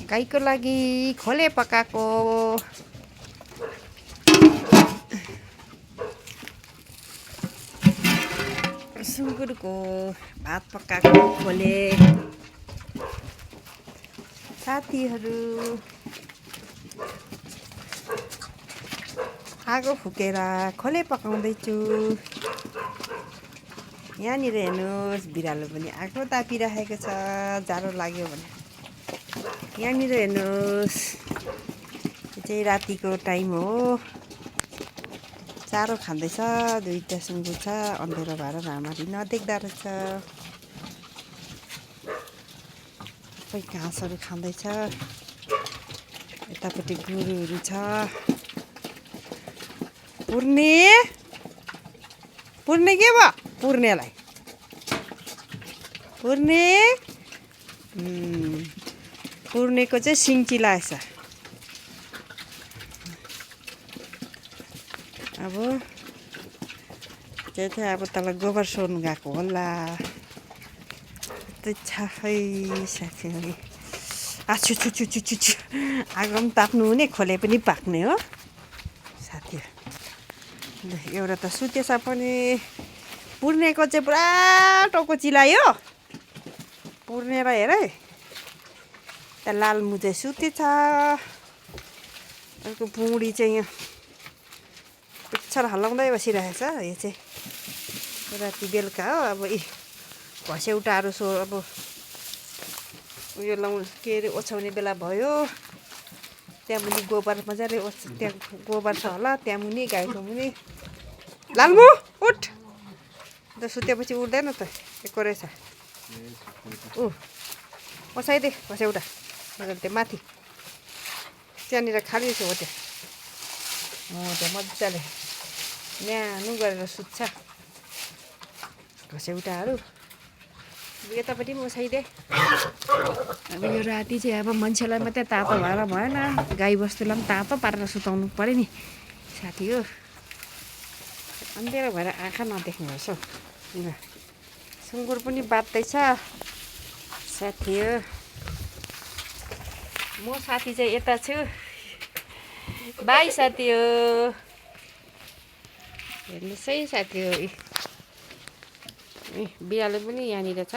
गाईको लागि खोले पकाएको सुँगुरको भात पकाएको खोले। साथीहरू आगो फुकेर खोले पकाउँदैछु। यहाँनिर हेर्नुहोस् बिरालो पनि आगो तापिरहेको छ जाडो लाग्यो भने। यहाँनिर हेर्नुहोस् यो चाहिँ रातिको टाइम हो। चारो खाँदैछ। दुईटा सुँगुर छ। अँध्यारो भएर राम्ररी नदेख्दो रहेछ। सबै घाँसहरू खाँदैछ। यतापट्टि गोरुहरू छ। पुर्ने के भयो पुर्नेलाई? पुर्नेको चाहिँ सिङ चिलाएछ। अब त्यो चाहिँ अब तल गोबर सोर्नु गएको होला। त्यो छ है साथीहरू। आछु छु छु छु छु छु आगो पनि ताप्नु हुने खोले पनि पाक्ने हो साथीहरू। एउटा त सुतेछ पनि। पुर्नेको चाहिँ पुरा टाउको चिलायो। पुर्ने र हेर है त्यहाँ लालमुजे सुतेछ। अर्को बुढी चाहिँ यहाँ पिक्चर हल्लाउँदै बसिरहेछ। यो चाहिँ राति बेलुका हो। अब घसेउटाहरू अब उयो के अरे ओछ्याउने बेला भयो। त्यहाँ मुनि गोबर मजाले त्यहाँ गोबर छ होला। त्यहाँ मुनि गाईको मुनि। लालमु उठ। अन्त सुतेपछि उठ्दैन तएको रहेछ। ओछ्याइदे घसेउटा मजाले त्यो माथि त्यहाँनिर खाली छ हो त्यहाँ मजाले न्यानो गरेर सुत्छ घसेउटाहरू। यतापट्टि पनि ओछ्याइदे। अब यो राति चाहिँ अब मान्छेलाई मात्रै तातो भएर भएन। गाई बस्तुलाई पनि तातो पारेर सुताउनु पऱ्यो नि साथी हो। अँध्यारो भएर आँखा नदेख्नुहोस् हौ। सुँगुर पनि बात्दैछ साथी हो। म साथी चाहिँ यता छु। बाई साथी हो। हेर्नुहोस् है साथी हो। बिरालो पनि यहाँनिर छ।